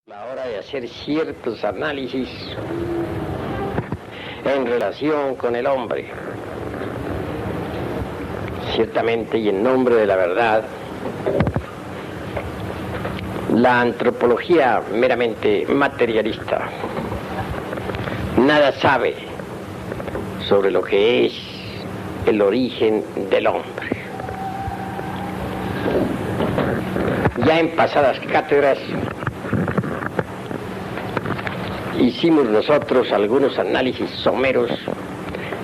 La hora de hacer ciertos análisis en relación con el hombre. Ciertamente, y en nombre de la verdad, la antropología meramente materialista nada sabe sobre lo que es el origen del hombre. Ya en pasadas cátedras hicimos nosotros algunos análisis someros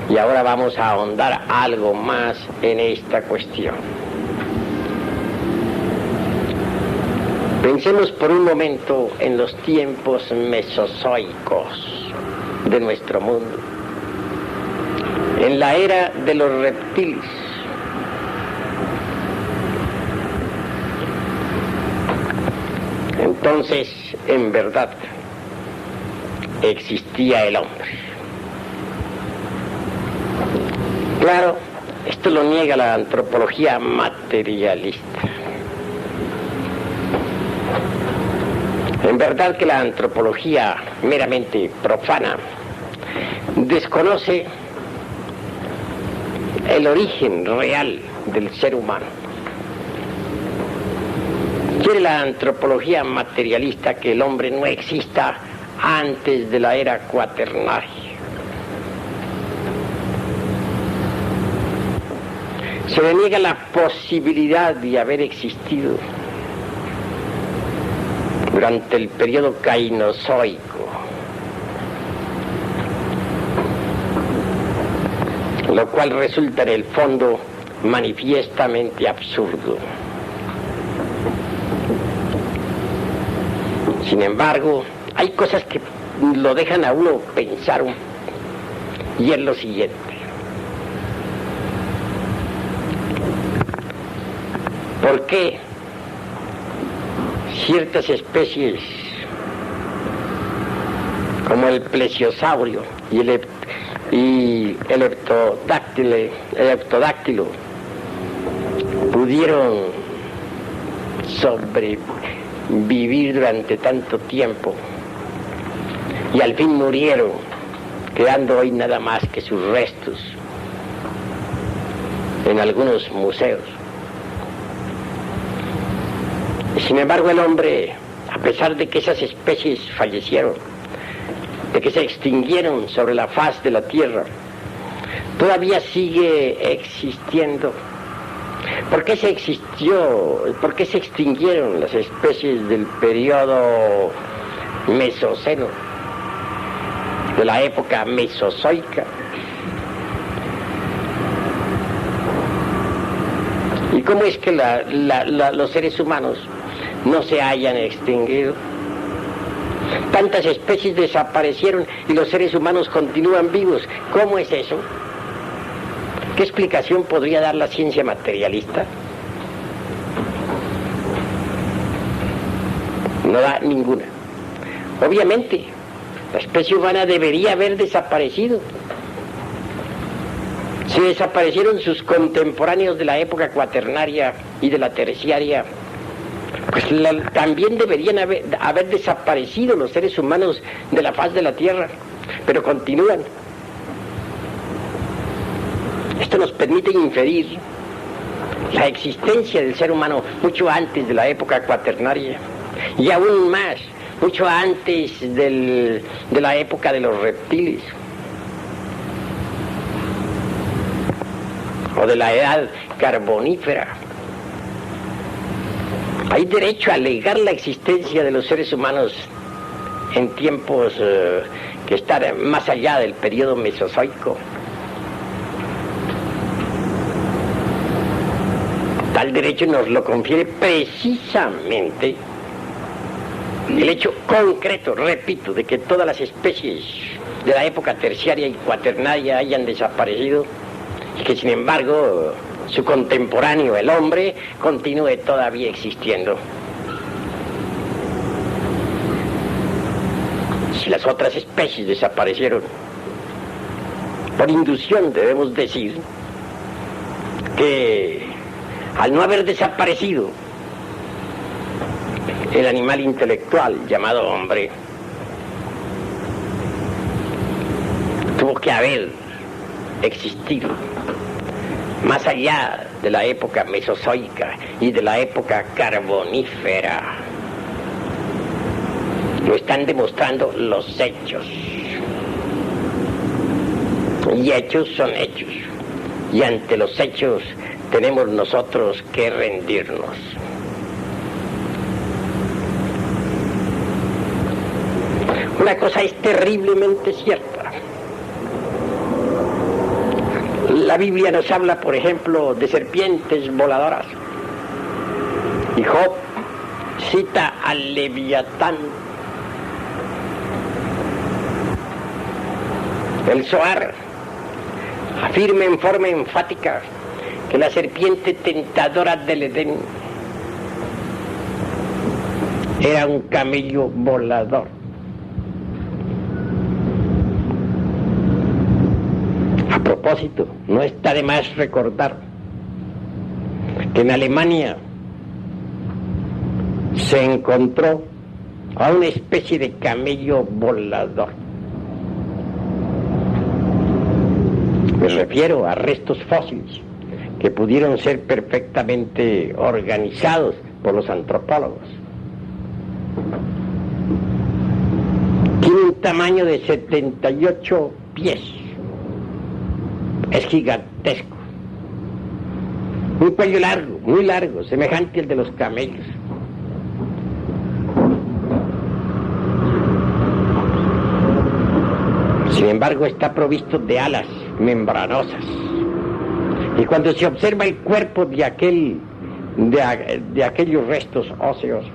y ahora vamos a ahondar algo más en esta cuestión. Pensemos por un momento en los tiempos mesozoicos de nuestro mundo, en la era de los reptiles. Entonces, en verdad, existía el hombre. Claro, esto lo niega la antropología materialista. En verdad que la antropología meramente profana desconoce el origen real del ser humano. Quiere la antropología materialista que el hombre no exista antes de la era cuaternaria. Se le niega la posibilidad de haber existido durante el periodo cainozoico, lo cual resulta en el fondo manifiestamente absurdo. Sin embargo, hay cosas que lo dejan a uno pensar, y es lo siguiente. ¿Por qué ciertas especies como el plesiosaurio y el leptodáctilo pudieron sobrevivir durante tanto tiempo y al fin murieron, quedando hoy nada más que sus restos en algunos museos? Sin embargo, el hombre, a pesar de que esas especies fallecieron, de que se extinguieron sobre la faz de la tierra, todavía sigue existiendo. ¿Por qué se extinguieron las especies del periodo mesoceno, de la época mesozoica? ¿Y cómo es que los seres humanos no se hayan extinguido? Tantas especies desaparecieron y los seres humanos continúan vivos. ¿Cómo es eso? ¿Qué explicación podría dar la ciencia materialista? No da ninguna. Obviamente, la especie humana debería haber desaparecido. Si desaparecieron sus contemporáneos de la época cuaternaria y de la terciaria, pues también deberían haber desaparecido los seres humanos de la faz de la tierra, pero continúan. Esto nos permite inferir la existencia del ser humano mucho antes de la época cuaternaria y aún más, mucho antes de la época de los reptiles o de la edad carbonífera. Hay derecho a alegar la existencia de los seres humanos en tiempos que están más allá del periodo mesozoico. Tal derecho nos lo confiere precisamente el hecho concreto, repito, de que todas las especies de la época terciaria y cuaternaria hayan desaparecido y que sin embargo su contemporáneo, el hombre, continúe todavía existiendo. Si las otras especies desaparecieron, por inducción debemos decir que al no haber desaparecido el animal intelectual llamado hombre tuvo que haber existido más allá de la época mesozoica y de la época carbonífera. Lo están demostrando los hechos. Y hechos son hechos. Y ante los hechos tenemos nosotros que rendirnos. Una cosa es terriblemente cierta. La Biblia nos habla, por ejemplo, de serpientes voladoras. Y Job cita al Leviatán. El Zohar afirma en forma enfática que la serpiente tentadora del Edén era un camello volador. A propósito, no está de más recordar que en Alemania se encontró a una especie de camello volador. Me refiero a restos fósiles que pudieron ser perfectamente organizados por los antropólogos. Tiene un tamaño de 78 pies. Es gigantesco. Un cuello largo, muy largo, semejante al de los camellos. Sin embargo, está provisto de alas membranosas. Y cuando se observa el cuerpo de aquellos restos óseos,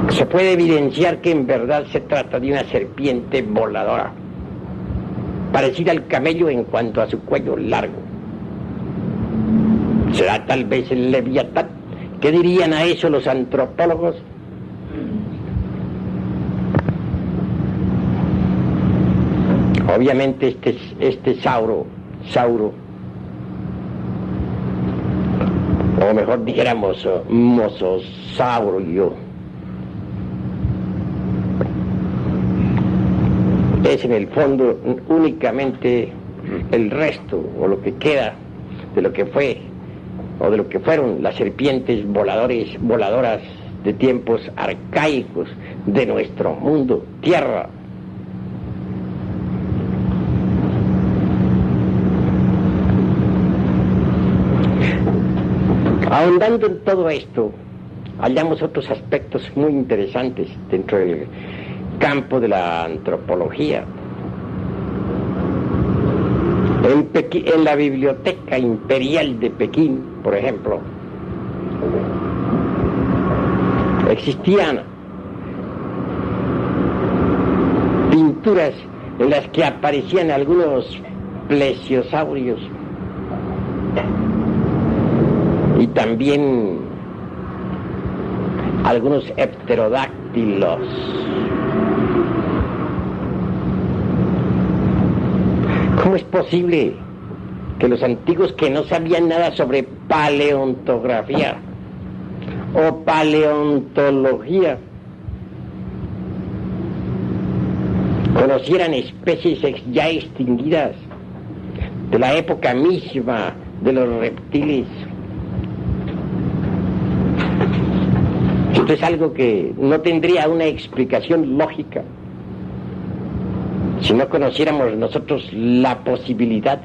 se puede evidenciar que en verdad se trata de una serpiente voladora, parecida al camello en cuanto a su cuello largo. ¿Será tal vez el Leviatán? ¿Qué dirían a eso los antropólogos? Obviamente este sauro, o mejor dijéramos mososaurio, es en el fondo únicamente el resto o lo que queda de lo que fue o de lo que fueron las serpientes voladoras de tiempos arcaicos de nuestro mundo, tierra. Ahondando en todo esto, hallamos otros aspectos muy interesantes dentro del campo de la antropología. En la Biblioteca Imperial de Pekín, por ejemplo, existían pinturas en las que aparecían algunos plesiosaurios y también algunos pterodáctilos. ¿Cómo es posible que los antiguos que no sabían nada sobre paleontografía o paleontología conocieran especies ya extinguidas de la época misma de los reptiles? Esto es algo que no tendría una explicación lógica si no conociéramos nosotros la posibilidad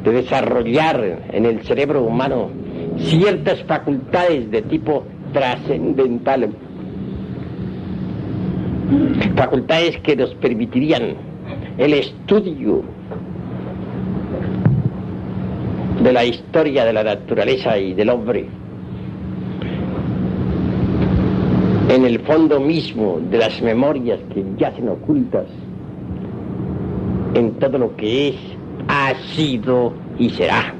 de desarrollar en el cerebro humano ciertas facultades de tipo trascendental, facultades que nos permitirían el estudio de la historia de la naturaleza y del hombre en el fondo mismo de las memorias que yacen ocultas en todo lo que es, ha sido y será.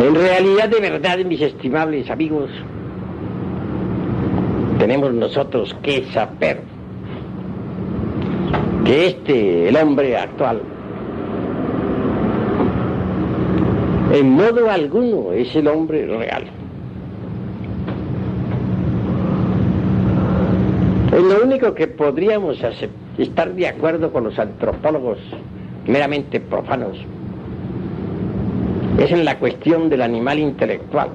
En realidad, de verdad, mis estimables amigos, tenemos nosotros que saber que el hombre actual, en modo alguno es el hombre real. Es lo único que podríamos estar de acuerdo con los antropólogos meramente profanos, es en la cuestión del animal intelectual.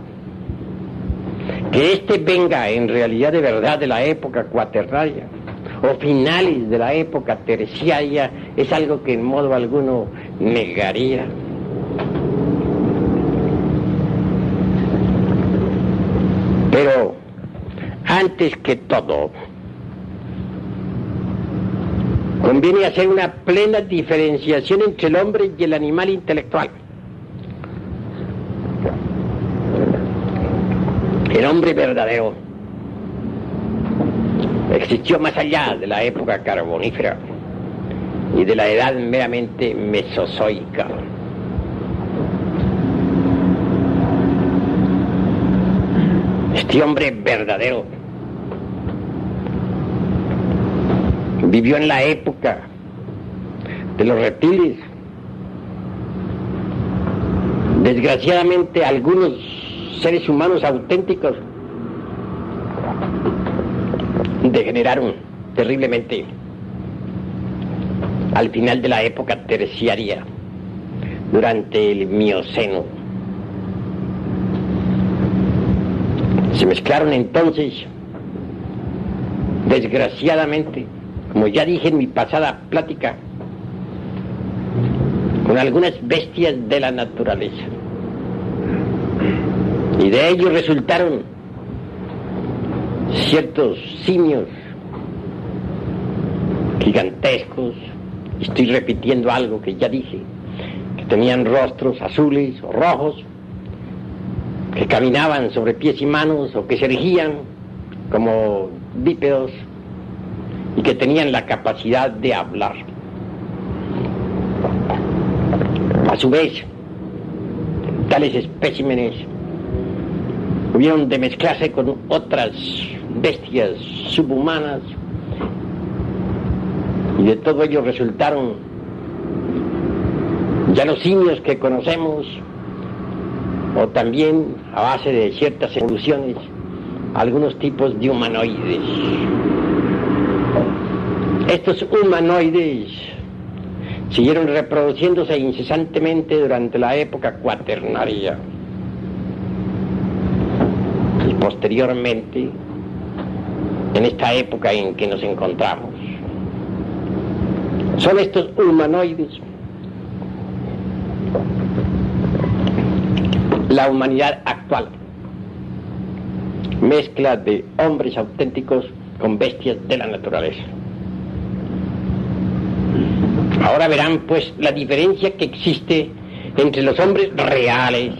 Que venga en realidad de verdad de la época cuaternaria o finales de la época terciaria es algo que en modo alguno negaría. Pero antes que todo, conviene hacer una plena diferenciación entre el hombre y el animal intelectual. El hombre verdadero existió más allá de la época carbonífera y de la edad meramente mesozoica. Este hombre verdadero vivió en la época de los reptiles. Desgraciadamente algunos seres humanos auténticos degeneraron terriblemente al final de la época terciaria, durante el Mioceno. Se mezclaron entonces, desgraciadamente, como ya dije en mi pasada plática, con algunas bestias de la naturaleza. Y de ellos resultaron ciertos simios gigantescos. Estoy repitiendo algo que ya dije, que tenían rostros azules o rojos, que caminaban sobre pies y manos o que se erguían como bípedos y que tenían la capacidad de hablar. A su vez, tales especímenes hubieron de mezclarse con otras bestias subhumanas y de todo ello resultaron ya los simios que conocemos, o también a base de ciertas evoluciones algunos tipos de humanoides. Estos humanoides siguieron reproduciéndose incesantemente durante la época cuaternaria y posteriormente en esta época en que nos encontramos. Son estos humanoides la humanidad actual, mezcla de hombres auténticos con bestias de la naturaleza. Ahora verán pues la diferencia que existe entre los hombres reales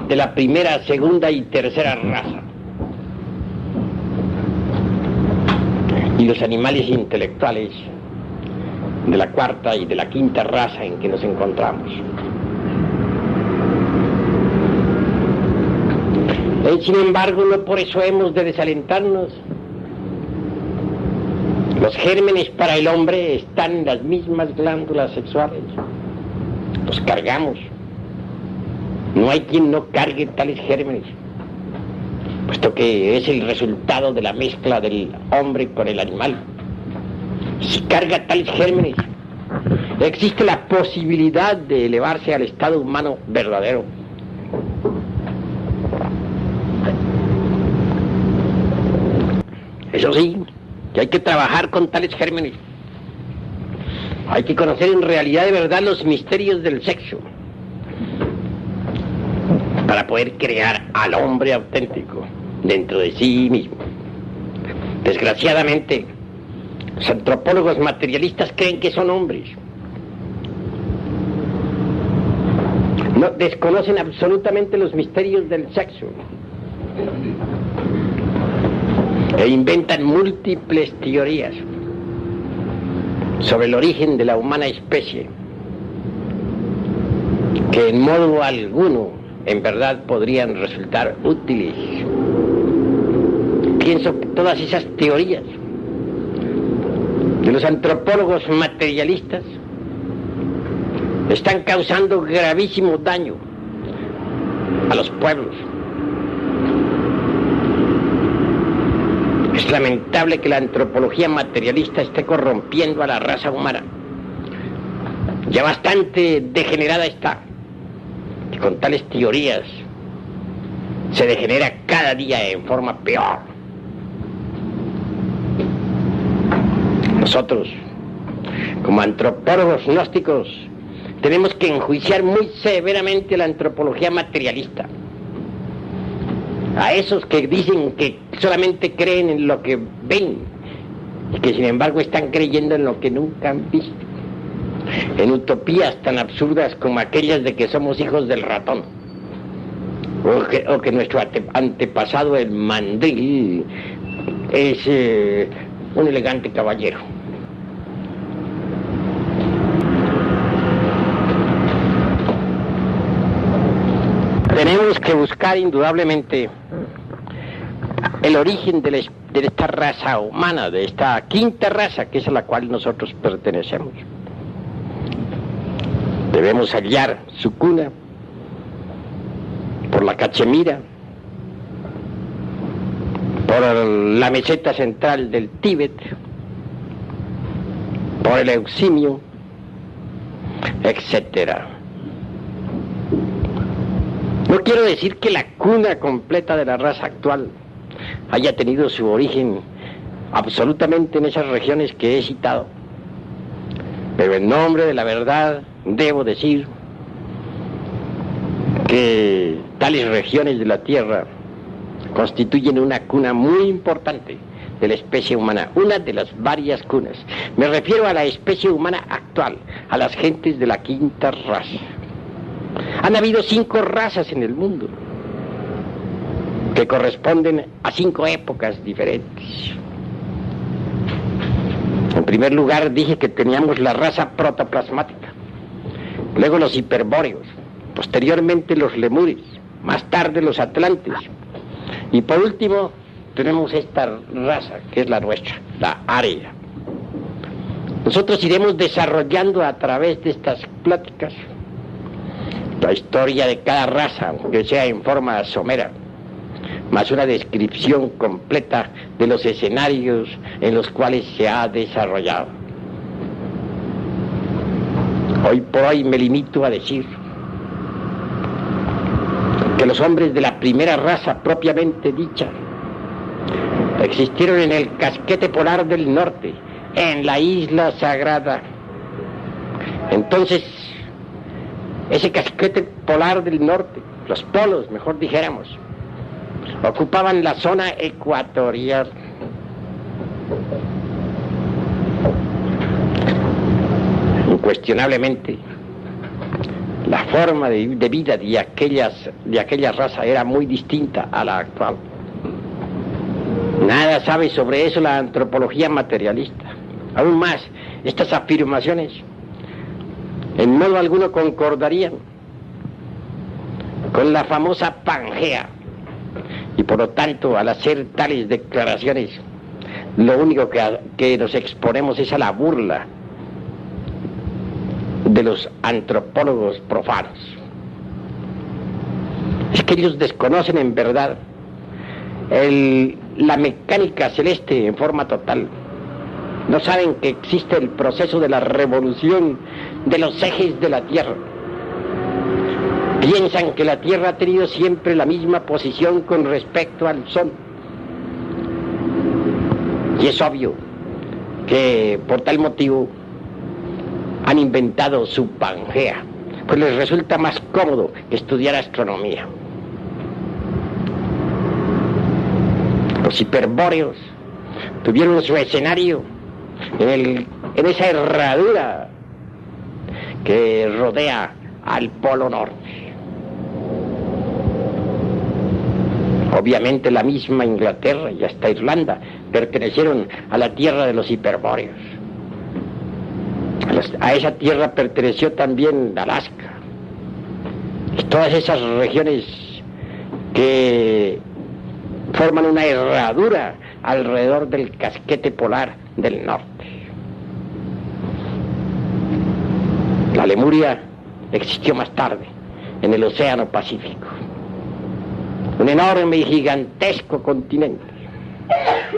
de la primera, segunda y tercera raza y los animales intelectuales de la cuarta y de la quinta raza en que nos encontramos. Sin embargo, no por eso hemos de desalentarnos. Los gérmenes para el hombre están en las mismas glándulas sexuales. Los cargamos. No hay quien no cargue tales gérmenes, puesto que es el resultado de la mezcla del hombre con el animal. Si carga tales gérmenes, existe la posibilidad de elevarse al estado humano verdadero. Eso sí, que hay que trabajar con tales gérmenes. Hay que conocer en realidad de verdad los misterios del sexo para poder crear al hombre auténtico dentro de sí mismo. Desgraciadamente, los antropólogos materialistas creen que son hombres. No, desconocen absolutamente los misterios del sexo e inventan múltiples teorías sobre el origen de la humana especie que en modo alguno en verdad podrían resultar útiles. Pienso que todas esas teorías de los antropólogos materialistas están causando gravísimo daño a los pueblos. Es lamentable que la antropología materialista esté corrompiendo a la raza humana. Ya bastante degenerada está, y con tales teorías se degenera cada día en forma peor. Nosotros, como antropólogos gnósticos, tenemos que enjuiciar muy severamente la antropología materialista. A esos que dicen que solamente creen en lo que ven y que sin embargo están creyendo en lo que nunca han visto, en utopías tan absurdas como aquellas de que somos hijos del ratón, o que nuestro antepasado, el mandril, es un elegante caballero. Tenemos que buscar indudablemente el origen de esta raza humana, de esta quinta raza que es a la cual nosotros pertenecemos. Debemos hallar su cuna por la Cachemira, por la meseta central del Tíbet, por el Euximio, etcétera. No quiero decir que la cuna completa de la raza actual haya tenido su origen absolutamente en esas regiones que he citado, pero en nombre de la verdad debo decir que tales regiones de la Tierra constituyen una cuna muy importante de la especie humana, una de las varias cunas. Me refiero a la especie humana actual, a las gentes de la quinta raza. Han habido 5 razas en el mundo que corresponden a 5 épocas diferentes. En primer lugar dije que teníamos la raza protoplasmática, luego los hiperbóreos, posteriormente los lemures, más tarde los atlantes, y por último tenemos esta raza que es la nuestra, la área. Nosotros iremos desarrollando a través de estas pláticas la historia de cada raza, aunque sea en forma somera, más una descripción completa de los escenarios en los cuales se ha desarrollado. Hoy por hoy me limito a decir que los hombres de la primera raza propiamente dicha existieron en el casquete polar del norte, en la isla sagrada. Entonces, ese casquete polar del norte, los polos, mejor dijéramos, ocupaban la zona ecuatorial. Incuestionablemente, la forma de vida de aquella raza era muy distinta a la actual. Nada sabe sobre eso la antropología materialista. Aún más, estas afirmaciones en modo alguno concordarían con la famosa Pangea, y por lo tanto, al hacer tales declaraciones, lo único que nos exponemos es a la burla de los antropólogos profanos. Es que ellos desconocen en verdad la mecánica celeste en forma total. No saben que existe el proceso de la revolución de los ejes de la Tierra. Piensan que la Tierra ha tenido siempre la misma posición con respecto al Sol. Y es obvio que por tal motivo han inventado su Pangea, pues les resulta más cómodo estudiar astronomía. Los hiperbóreos tuvieron su escenario en esa herradura que rodea al Polo Norte. Obviamente la misma Inglaterra y hasta Irlanda pertenecieron a la tierra de los hiperbóreos. A esa tierra perteneció también Alaska y todas esas regiones que forman una herradura alrededor del casquete polar del norte. La Lemuria existió más tarde, en el Océano Pacífico. Un enorme y gigantesco continente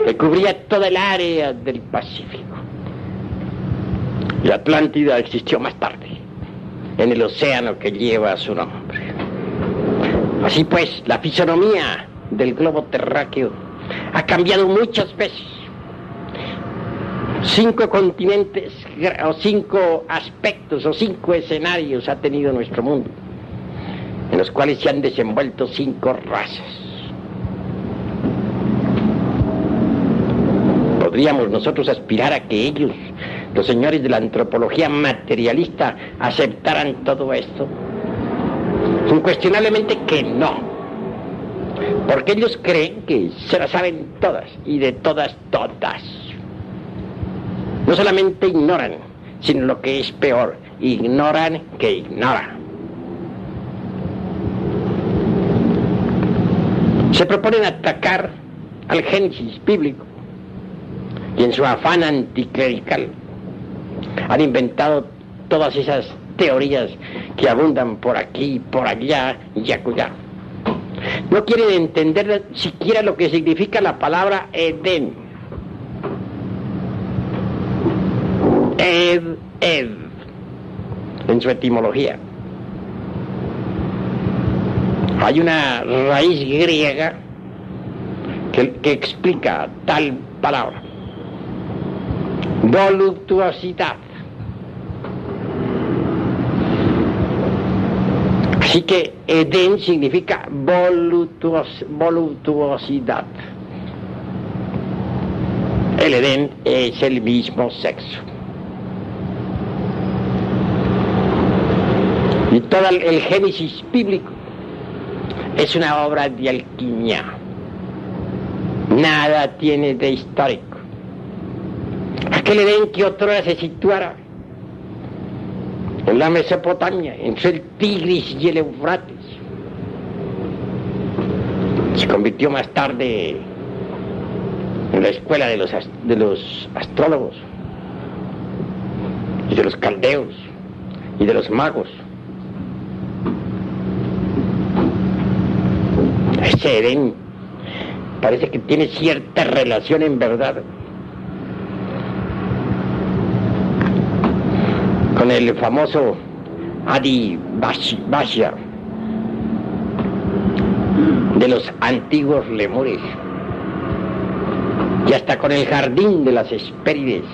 que cubría toda el área del Pacífico. La Atlántida existió más tarde, en el océano que lleva su nombre. Así pues, la fisonomía del globo terráqueo ha cambiado muchas veces. 5 continentes, o 5 aspectos, o 5 escenarios ha tenido nuestro mundo, en los cuales se han desenvuelto 5 razas. ¿Podríamos nosotros aspirar a que ellos, los señores de la antropología materialista, aceptaran todo esto? Incuestionablemente que no, porque ellos creen que se las saben todas, y de todas, todas. No solamente ignoran, sino lo que es peor, ignoran que ignoran. Se proponen atacar al Génesis bíblico, y en su afán anticlerical han inventado todas esas teorías que abundan por aquí, por allá y acullá. No quieren entender siquiera lo que significa la palabra Edén. Ed, en su etimología. Hay una raíz griega que explica tal palabra: voluptuosidad. Así que Edén significa voluptuosidad. El Edén es el mismo sexo. Y todo el Génesis bíblico es una obra de alquimia. Nada tiene de histórico. Aquel Edén que otrora se situara en la Mesopotamia, entre el Tigris y el Eufrates, se convirtió más tarde en la escuela de los astrólogos, y de los caldeos, y de los magos. Ese Edén parece que tiene cierta relación en verdad con el famoso Adi Bashar de los antiguos lemures, y hasta con el jardín de las Hespérides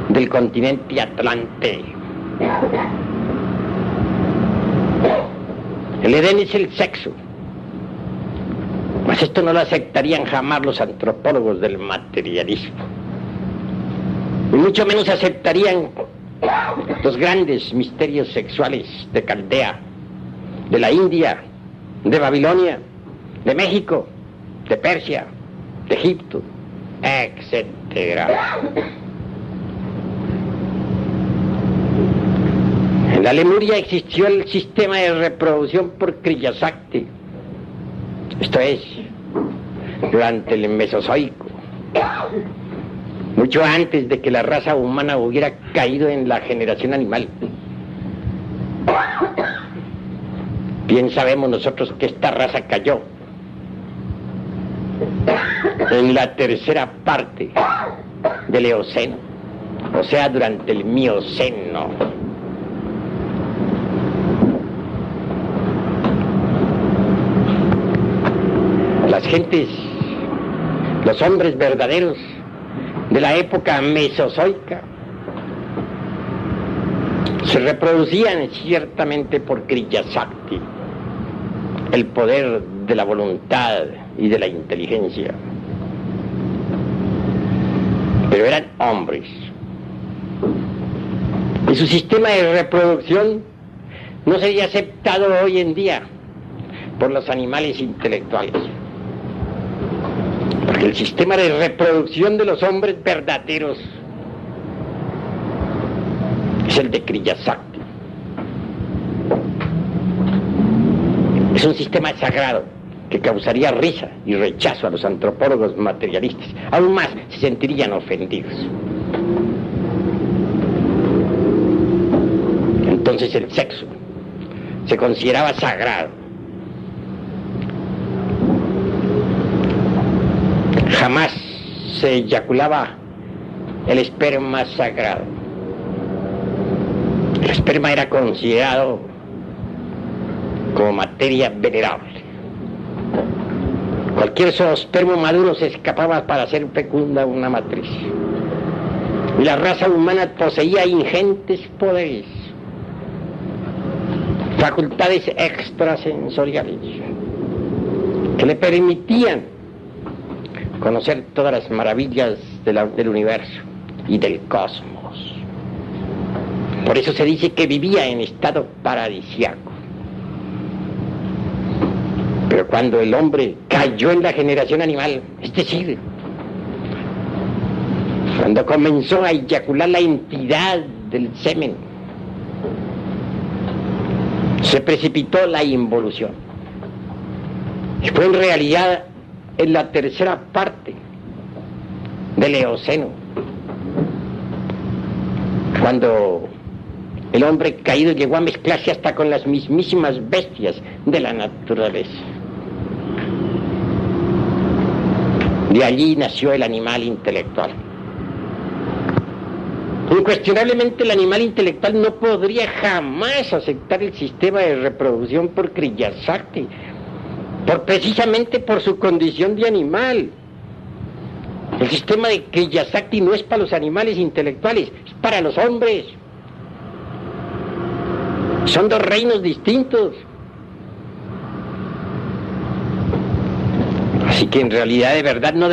del continente Atlante. El Edén es el sexo, mas esto no lo aceptarían jamás los antropólogos del materialismo, y mucho menos aceptarían los grandes misterios sexuales de Caldea, de la India, de Babilonia, de México, de Persia, de Egipto, etcétera. En la Lemuria existió el sistema de reproducción por Kriyasakti, esto es, durante el Mesozoico, mucho antes de que la raza humana hubiera caído en la generación animal. Bien sabemos nosotros que esta raza cayó en la tercera parte del Eoceno, o sea, durante el Mioceno. Las gentes, los hombres verdaderos de la época mesozoica se reproducían ciertamente por Kriyasakti, el poder de la voluntad y de la inteligencia, pero eran hombres, y su sistema de reproducción no sería aceptado hoy en día por los animales intelectuales, porque el sistema de reproducción de los hombres verdaderos es el de Kriyasakti. Es un sistema sagrado que causaría risa y rechazo a los antropólogos materialistas. Aún más se sentirían ofendidos. En entonces el sexo se consideraba sagrado. Jamás se eyaculaba el esperma sagrado. El esperma era considerado como materia venerable. Cualquier zoospermo maduro se escapaba para hacer fecunda una matriz. Y la raza humana poseía ingentes poderes, facultades extrasensoriales, que le permitían conocer todas las maravillas del universo y del cosmos. Por eso se dice que vivía en estado paradisiaco. Pero cuando el hombre cayó en la generación animal, es decir, cuando comenzó a eyacular la entidad del semen, se precipitó la involución. Y fue en realidad en la tercera parte del Eoceno, cuando el hombre caído llegó a mezclarse hasta con las mismísimas bestias de la naturaleza. De allí nació el animal intelectual. Incuestionablemente el animal intelectual no podría jamás aceptar el sistema de reproducción por Kriya Shakti, precisamente por su condición de animal. El sistema de Kriya Shakti no es para los animales intelectuales, es para los hombres. Son dos reinos distintos. Así que en realidad de verdad no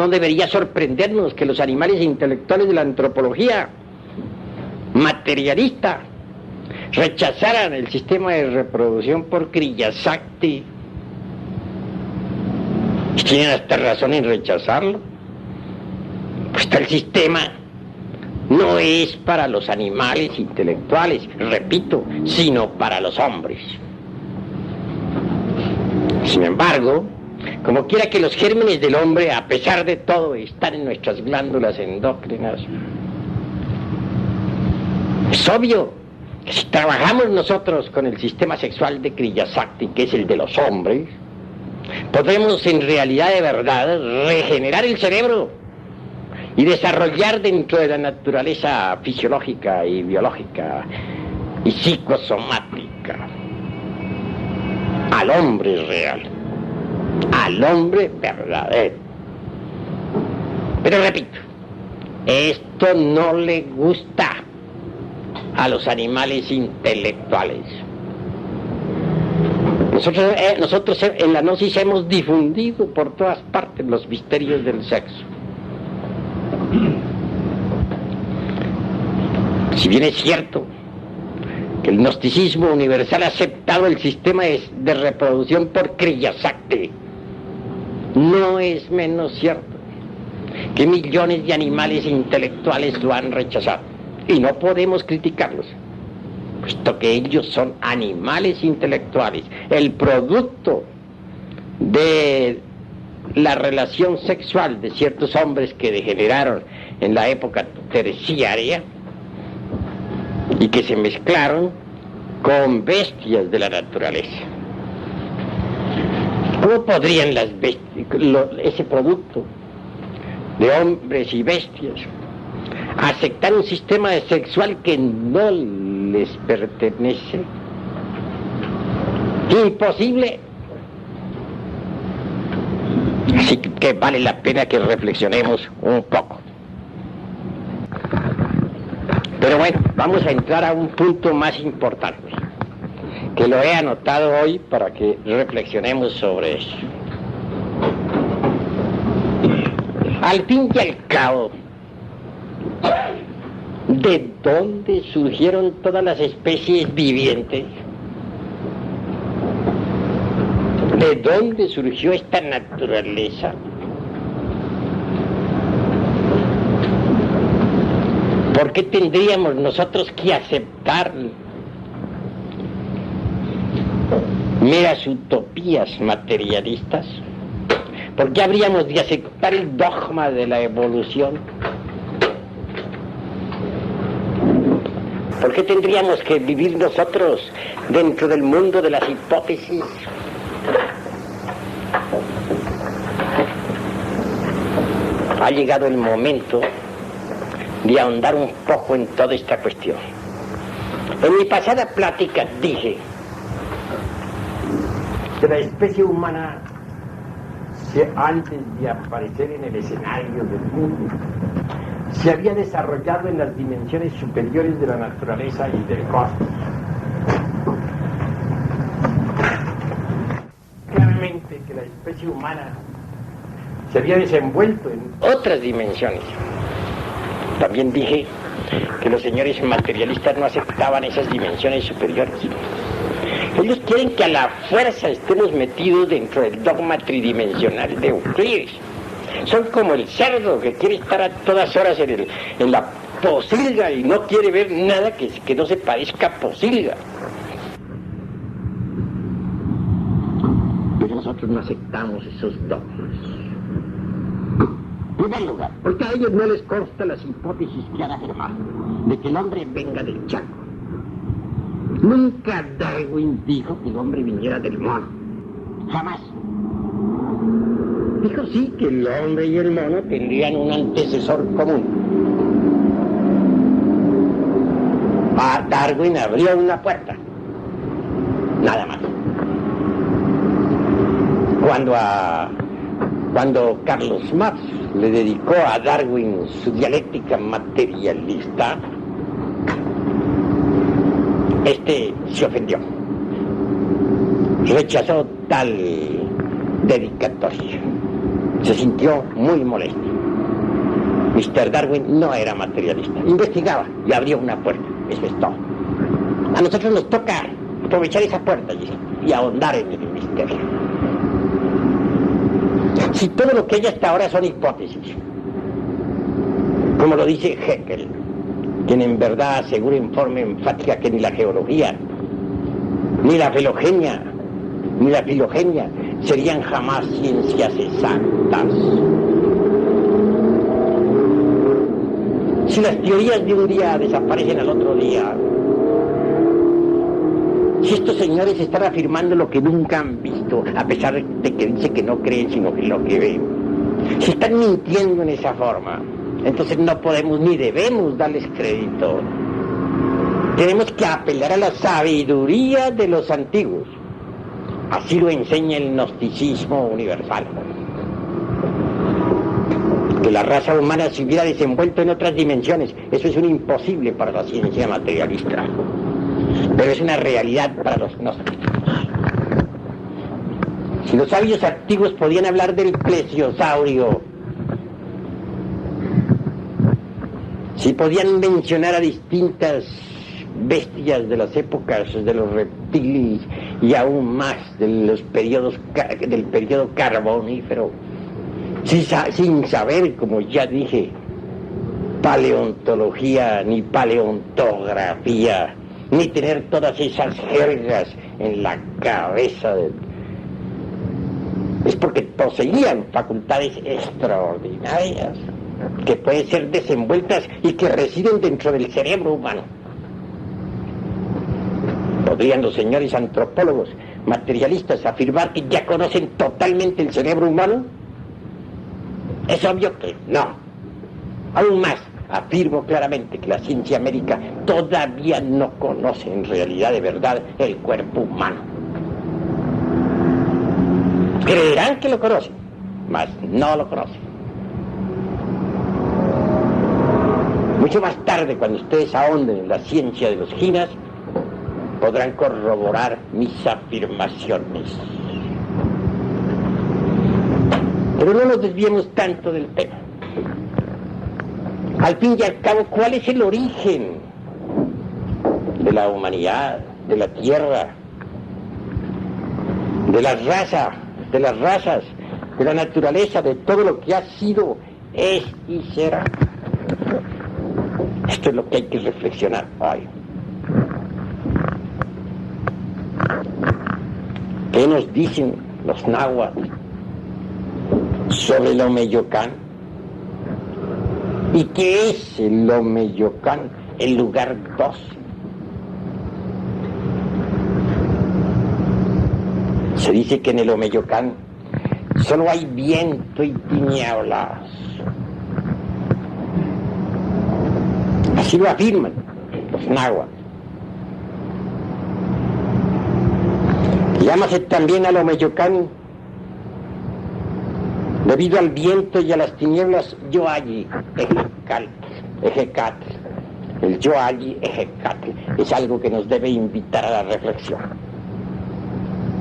debería sorprendernos que los animales intelectuales de la antropología materialista rechazaran el sistema de reproducción por Kriya Shakti. Y tienen hasta razón en rechazarlo. Pues el sistema no es para los animales intelectuales, repito, sino para los hombres. Sin embargo, como quiera que los gérmenes del hombre, a pesar de todo, están en nuestras glándulas endócrinas, es obvio que si trabajamos nosotros con el sistema sexual de Kriya Shakti, que es el de los hombres, podremos en realidad de verdad regenerar el cerebro y desarrollar dentro de la naturaleza fisiológica y biológica y psicosomática al hombre real, al hombre verdadero. Pero repito, esto no le gusta a los animales intelectuales. Nosotros en la Gnosis hemos difundido por todas partes los misterios del sexo. Si bien es cierto que el gnosticismo universal ha aceptado el sistema de reproducción por Kriya Shakti, no es menos cierto que millones de animales intelectuales lo han rechazado. Y no podemos criticarlos, puesto que ellos son animales intelectuales, el producto de la relación sexual de ciertos hombres que degeneraron en la época terciaria y que se mezclaron con bestias de la naturaleza. ¿Cómo podrían las bestias, ese producto de hombres y bestias, aceptar un sistema sexual que no les pertenece? Imposible. Así que vale la pena que reflexionemos un poco. Pero bueno, vamos a entrar a un punto más importante, que lo he anotado hoy para que reflexionemos sobre eso. Al fin y al cabo, ¿de dónde surgieron todas las especies vivientes? ¿De dónde surgió esta naturaleza? ¿Por qué tendríamos nosotros que aceptar meras utopías materialistas? ¿Por qué habríamos de aceptar el dogma de la evolución? ¿Por qué tendríamos que vivir nosotros dentro del mundo de las hipótesis? Ha llegado el momento de ahondar un poco en toda esta cuestión. En mi pasada plática dije que la especie humana, antes de aparecer en el escenario del mundo, se había desarrollado en las dimensiones superiores de la naturaleza y del cosmos. Claramente que la especie humana se había desenvuelto en otras dimensiones. También dije que los señores materialistas no aceptaban esas dimensiones superiores. Ellos quieren que a la fuerza estemos metidos dentro del dogma tridimensional de Euclides. Son como el cerdo que quiere estar a todas horas en la posilga y no quiere ver nada que no se parezca a posilga. Pero nosotros no aceptamos esos dogmas. En primer lugar, porque a ellos no les consta las hipótesis que han afirmado de que el hombre venga del Chaco. Nunca Darwin dijo que el hombre viniera del mono. Jamás. Dijo sí que el hombre y el mono tendrían un antecesor común. Darwin abrió una puerta. Nada más. Cuando Carlos Marx le dedicó a Darwin su dialéctica materialista, este se ofendió. Rechazó tal dedicatoria. Se sintió muy molesto. Mr. Darwin no era materialista. Investigaba y abrió una puerta. Eso es todo. A nosotros nos toca aprovechar esa puerta y ahondar en el misterio. Si todo lo que hay hasta ahora son hipótesis, como lo dice Haeckel, quien en verdad asegura en forma enfática que ni la geología, ni la filogenia serían jamás ciencias exactas. Si las teorías de un día desaparecen al otro día, si estos señores están afirmando lo que nunca han visto, a pesar de que dicen que no creen sino que lo que ven, si están mintiendo en esa forma, entonces no podemos ni debemos darles crédito. Tenemos que apelar a la sabiduría de los antiguos. Así lo enseña el gnosticismo universal. Que la raza humana se hubiera desenvuelto en otras dimensiones, eso es un imposible para la ciencia materialista. Pero es una realidad para los gnósticos. Si los sabios antiguos podían hablar del plesiosaurio, si podían mencionar a distintas bestias de las épocas de los reptiles y aún más del periodo carbonífero, sin saber, como ya dije, paleontología ni paleontografía, ni tener todas esas jergas en la cabeza, es porque poseían facultades extraordinarias que pueden ser desenvueltas y que residen dentro del cerebro humano. ¿Podrían los señores antropólogos materialistas afirmar que ya conocen totalmente el cerebro humano? Es obvio que no. Aún más, afirmo claramente que la ciencia médica todavía no conoce en realidad de verdad el cuerpo humano. Creerán que lo conocen, mas no lo conocen. Mucho más tarde, cuando ustedes ahonden en la ciencia de los ginas, podrán corroborar mis afirmaciones. Pero no nos desviemos tanto del tema. Al fin y al cabo, ¿cuál es el origen de la humanidad, de la tierra, de las razas, de la naturaleza, de todo lo que ha sido, es y será? Esto es lo que hay que reflexionar hoy. ¿Qué nos dicen los náhuatl sobre el Omeyocán? ¿Y qué es el Omeyocán, el lugar 2 Se dice que en el Omeyocán solo hay viento y tinieblas. Así lo afirman los náhuatl. Llámase también al Omeyocán, debido al viento y a las tinieblas, Yoalli Ejecatl. El Yoalli Ejecatl es algo que nos debe invitar a la reflexión.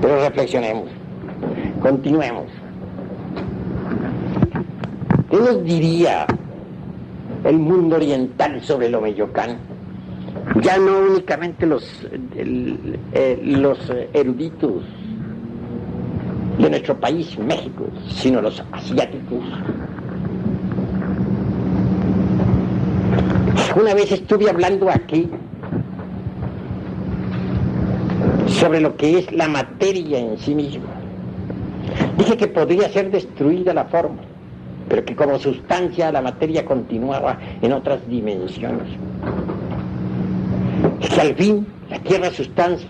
Pero reflexionemos, continuemos. ¿Qué nos diría el mundo oriental sobre el Omeyocán? Ya no únicamente los eruditos de nuestro país, México, sino los asiáticos. Una vez estuve hablando aquí sobre lo que es la materia en sí misma. Dije que podría ser destruida la forma, pero que como sustancia la materia continuaba en otras dimensiones. Que al fin la tierra sustancia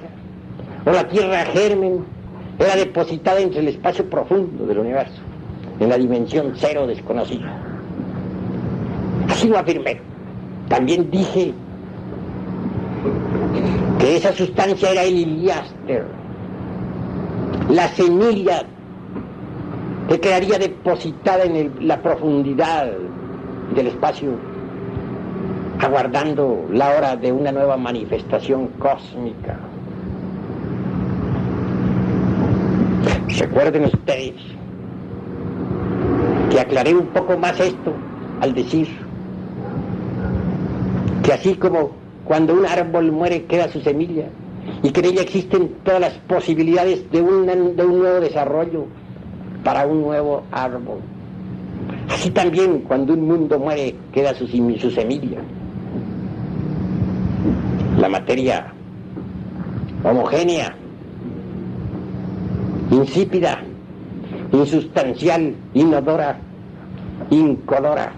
o la tierra germen era depositada entre el espacio profundo del universo, en la dimensión cero desconocida. Así lo afirmé. También dije que esa sustancia era el Iliáster, la semilla que quedaría depositada en la profundidad del espacio, aguardando la hora de una nueva manifestación cósmica. Recuerden ustedes que aclaré un poco más esto al decir que así como cuando un árbol muere queda su semilla y que en ella existen todas las posibilidades de un nuevo desarrollo para un nuevo árbol, así también cuando un mundo muere queda su semilla. La materia homogénea, insípida, insustancial, inodora, incolora,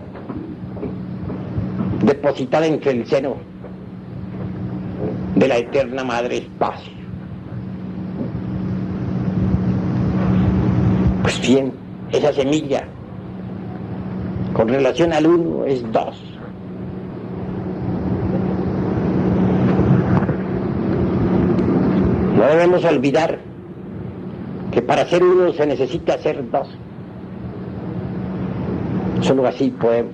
depositada entre el seno de la eterna madre espacio. Pues bien, esa semilla con relación al uno es dos. No debemos olvidar que para ser uno se necesita ser dos. Solo así podemos,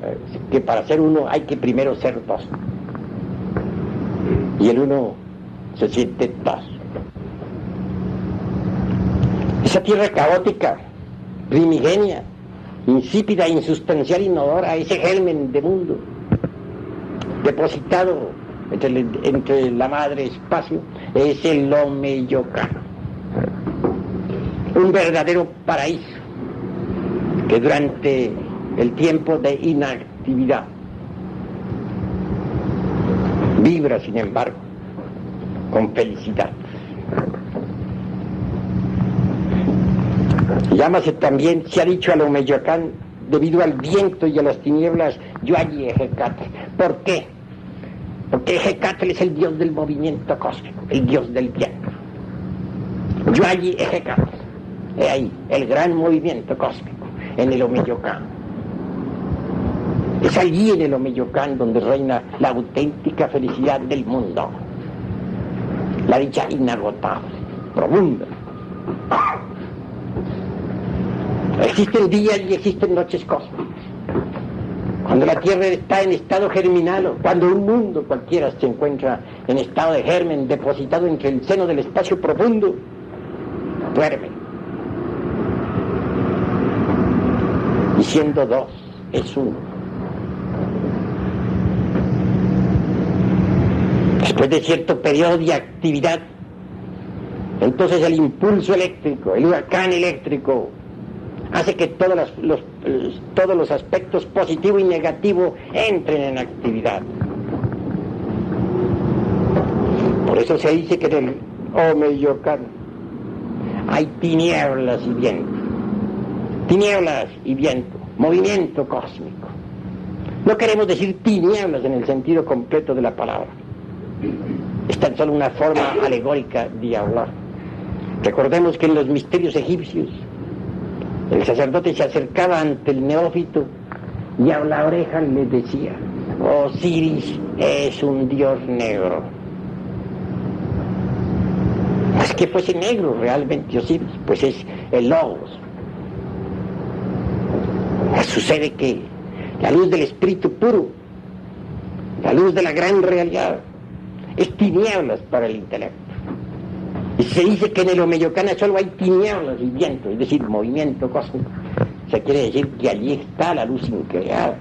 que para ser uno hay que primero ser dos. Y el uno se siente dos. Esa tierra caótica, primigenia, insípida, insustancial, inodora, ese germen de mundo, depositado entre la madre espacio, es el Omeyocán. Un verdadero paraíso que durante el tiempo de inactividad vibra, sin embargo, con felicidad. Llámase también, se ha dicho al Omeyocán, debido al viento y a las tinieblas, Yoalli Ejecatl. ¿Por qué? Porque Ejecatl es el dios del movimiento cósmico, el dios del viento. Yoalli Ejecatl. He ahí el gran movimiento cósmico en el Omeyocán. Es allí en el Omeyocán donde reina la auténtica felicidad del mundo, la dicha inagotable, profunda. Existen días y existen noches cósmicas. Cuando la Tierra está en estado germinal, o cuando un mundo cualquiera se encuentra en estado de germen, depositado entre el seno del espacio profundo, duerme. Y siendo dos, es uno. Después de cierto periodo de actividad, entonces el impulso eléctrico, el huracán eléctrico, hace que todos los aspectos positivo y negativo entren en actividad. Por eso se dice que en el Omeyocán hay tinieblas y viento. Tinieblas y viento, movimiento cósmico. No queremos decir tinieblas en el sentido completo de la palabra. Es tan solo una forma alegórica de hablar. Recordemos que en los misterios egipcios el sacerdote se acercaba ante el neófito y a la oreja le decía: Osiris es un dios negro. No es que fuese negro realmente Osiris, pues es el Logos. Sucede que la luz del espíritu puro, la luz de la gran realidad, es tinieblas para el intelecto. Y se dice que en el Omeyocana solo hay tinieblas y viento, es decir, movimiento cósmico. Se quiere decir que allí está la luz increada,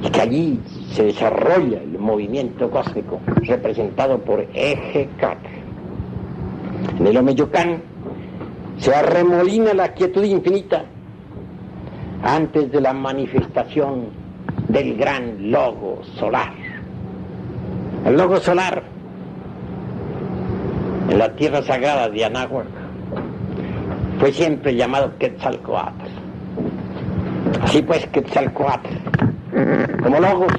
y que allí se desarrolla el movimiento cósmico representado por eje 4. En el Omeyocán se arremolina la quietud infinita antes de la manifestación del gran logo solar. El logo solar en la tierra sagrada de Anáhuac fue siempre llamado Quetzalcóatl. Así pues, Quetzalcóatl, como logos,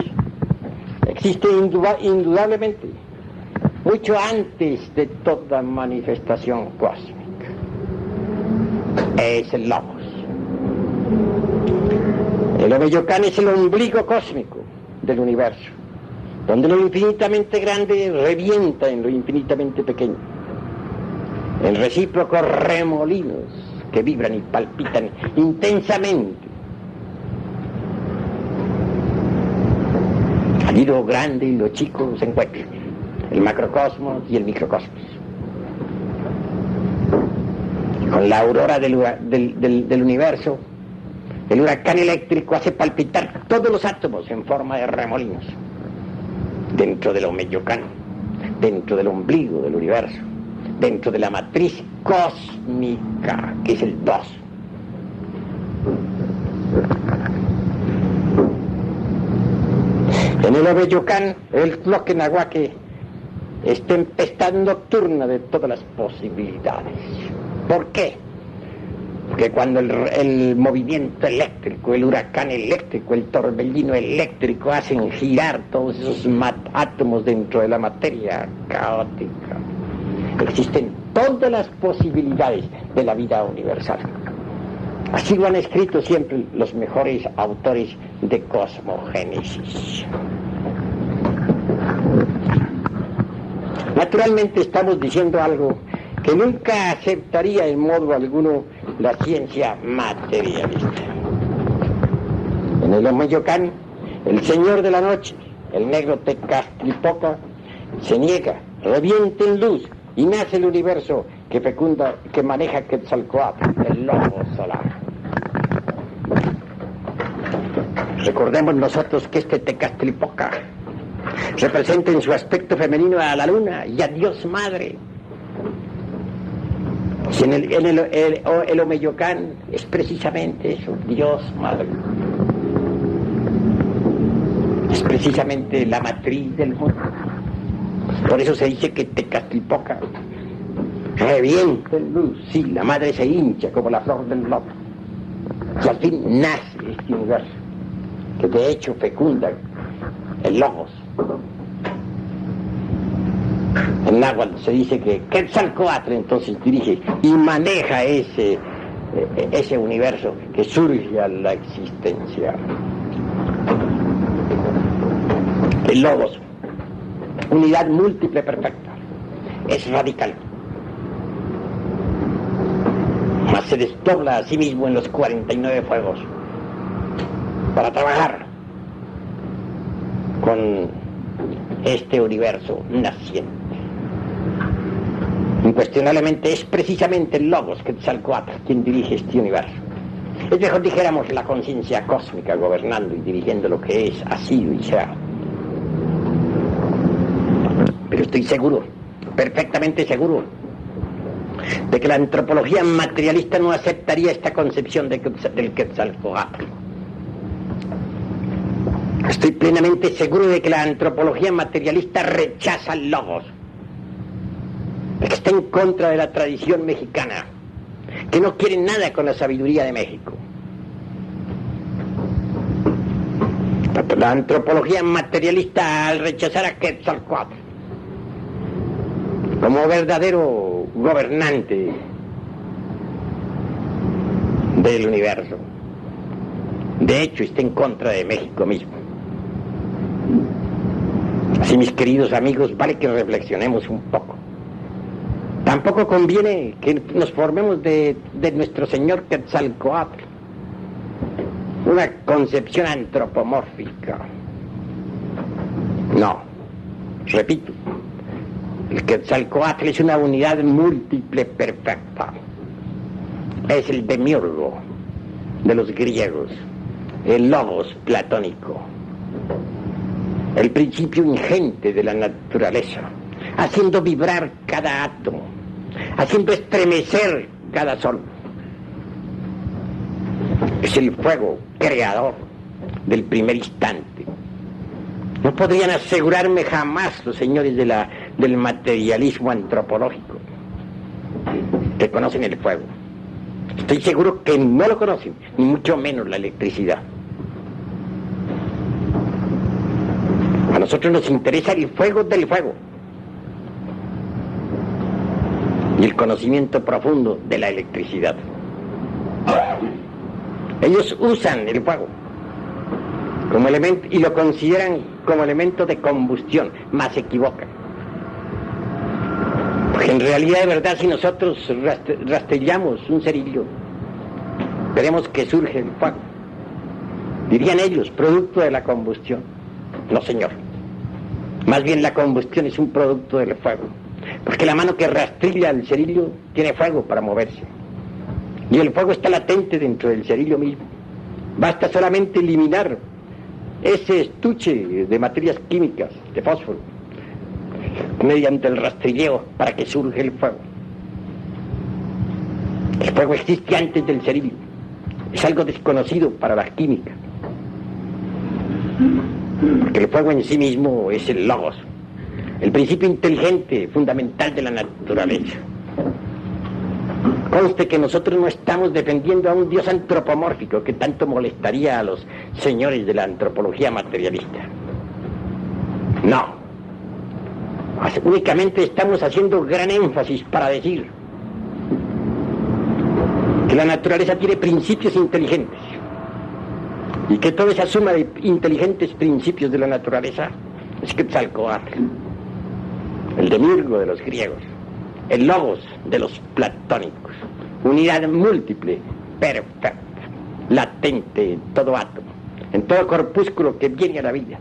existe indudablemente mucho antes de toda manifestación cósmica. Es el logos. El Omeyocán es el ombligo cósmico del universo, donde lo infinitamente grande revienta en lo infinitamente pequeño, en recíprocos remolinos que vibran y palpitan intensamente. Allí lo grande y lo chico se encuentran, el macrocosmos y el microcosmos. Con la aurora del universo, el huracán eléctrico hace palpitar todos los átomos en forma de remolinos dentro del Omeyocán, dentro del ombligo del universo, dentro de la matriz cósmica, que es el 2. En el Omeyocán, el Tloquenahuaque es tempestad nocturna de todas las posibilidades. ¿Por qué? Porque cuando el movimiento eléctrico, el huracán eléctrico, el torbellino eléctrico hacen girar todos esos átomos dentro de la materia caótica, existen todas las posibilidades de la vida universal. Así lo han escrito siempre los mejores autores de cosmogénesis. Naturalmente estamos diciendo algo que nunca aceptaría en modo alguno la ciencia materialista. En el Omeyocán, el señor de la noche, el negro Tecastlipoca, se niega, revienta en luz y nace el universo que fecunda, que maneja Quetzalcóatl, el logo solar. Recordemos nosotros que este Tecastlipoca representa en su aspecto femenino a la luna y a Dios Madre. Si en el Omeyocán es precisamente eso, Dios Madre. Es precisamente la matriz del mundo. Por eso se dice que Tecastlipoca revienta en luz. Sí, la madre se hincha como la flor del loto. Y al fin nace este universo, que de hecho fecunda el logos. En náhuatl se dice que Quetzalcóatl entonces dirige y maneja ese universo que surge a la existencia. El logos, unidad múltiple perfecta, es radical, mas se desdobla a sí mismo en los 49 fuegos para trabajar con este universo naciente. Incuestionablemente es precisamente el logos Quetzalcóatl quien dirige este universo. Es mejor dijéramos la conciencia cósmica gobernando y dirigiendo lo que es, ha sido y será. Pero estoy seguro, perfectamente seguro, de que la antropología materialista no aceptaría esta concepción del Quetzalcóatl. Estoy plenamente seguro de que la antropología materialista rechaza el logos, que está en contra de la tradición mexicana, que no quiere nada con la sabiduría de México. La antropología materialista, al rechazar a Quetzalcóatl como verdadero gobernante del universo. De hecho, está en contra de México mismo. Así, mis queridos amigos, vale que reflexionemos un poco. Tampoco conviene que nos formemos de nuestro señor Quetzalcóatl una concepción antropomórfica. No, repito, el Quetzalcóatl es una unidad múltiple perfecta. Es el demiurgo de los griegos, el logos platónico, el principio ingente de la naturaleza, haciendo vibrar cada átomo, haciendo estremecer cada sol. Es el fuego creador del primer instante. No podrían asegurarme jamás los señores del materialismo antropológico que conocen el fuego. Estoy seguro que no lo conocen, ni mucho menos la electricidad. A nosotros nos interesa el fuego del fuego y el conocimiento profundo de la electricidad. Ellos usan el fuego como elemento y lo consideran como elemento de combustión, más se equivocan. Porque en realidad, de verdad, si nosotros rastrillamos un cerillo, veremos que surge el fuego. Dirían ellos, producto de la combustión. No, señor. Más bien la combustión es un producto del fuego. Porque la mano que rastrilla el cerillo tiene fuego para moverse. Y el fuego está latente dentro del cerillo mismo. Basta solamente eliminar ese estuche de materias químicas, de fósforo, mediante el rastrilleo para que surja el fuego. El fuego existe antes del cerillo. Es algo desconocido para la química. Porque el fuego en sí mismo es el logos, el principio inteligente fundamental de la naturaleza. Conste que nosotros no estamos defendiendo a un Dios antropomórfico que tanto molestaría a los señores de la antropología materialista. No. Únicamente estamos haciendo gran énfasis para decir que la naturaleza tiene principios inteligentes y que toda esa suma de inteligentes principios de la naturaleza es Quetzalcóatl, el demiurgo de los griegos, el logos de los platónicos, unidad múltiple, perfecta, latente en todo átomo, en todo corpúsculo que viene a la vida,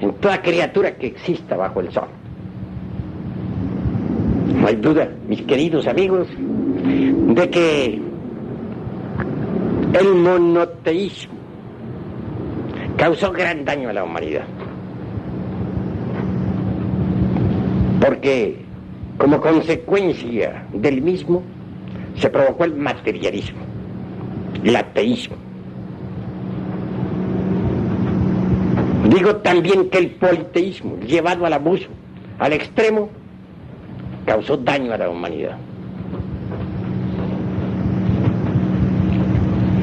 en toda criatura que exista bajo el sol. No hay duda, mis queridos amigos, de que el monoteísmo causó gran daño a la humanidad. Porque como consecuencia del mismo se provocó el materialismo, el ateísmo. Digo también que el politeísmo, llevado al abuso, al extremo, causó daño a la humanidad.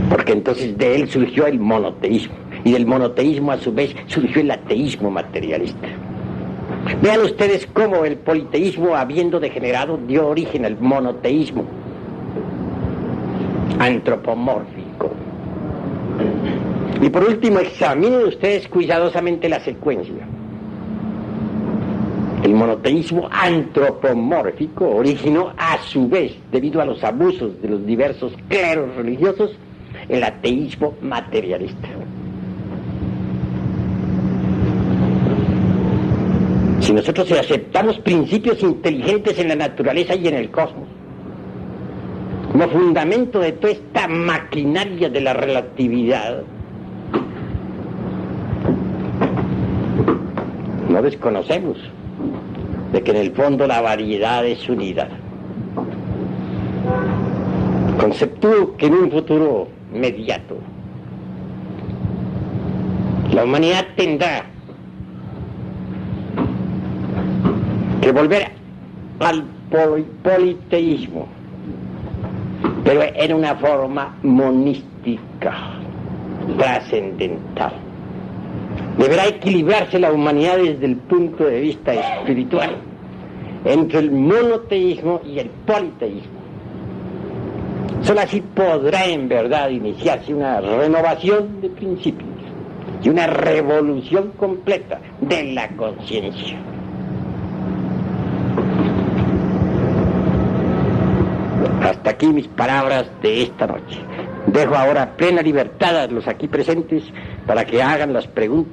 Porque entonces de él surgió el monoteísmo, y del monoteísmo a su vez surgió el ateísmo materialista. Vean ustedes cómo el politeísmo, habiendo degenerado, dio origen al monoteísmo antropomórfico. Y por último, examinen ustedes cuidadosamente la secuencia. El monoteísmo antropomórfico originó a su vez, debido a los abusos de los diversos cleros religiosos, el ateísmo materialista. Si nosotros aceptamos principios inteligentes en la naturaleza y en el cosmos, como fundamento de toda esta maquinaria de la relatividad, no desconocemos de que en el fondo la variedad es unidad. Conceptúo que en un futuro inmediato la humanidad tendrá que volver al politeísmo, pero en una forma monística, trascendental. Deberá equilibrarse la humanidad desde el punto de vista espiritual, entre el monoteísmo y el politeísmo. Solo así podrá en verdad iniciarse una renovación de principios y una revolución completa de la conciencia. Hasta aquí mis palabras de esta noche. Dejo ahora plena libertad a los aquí presentes para que hagan las preguntas.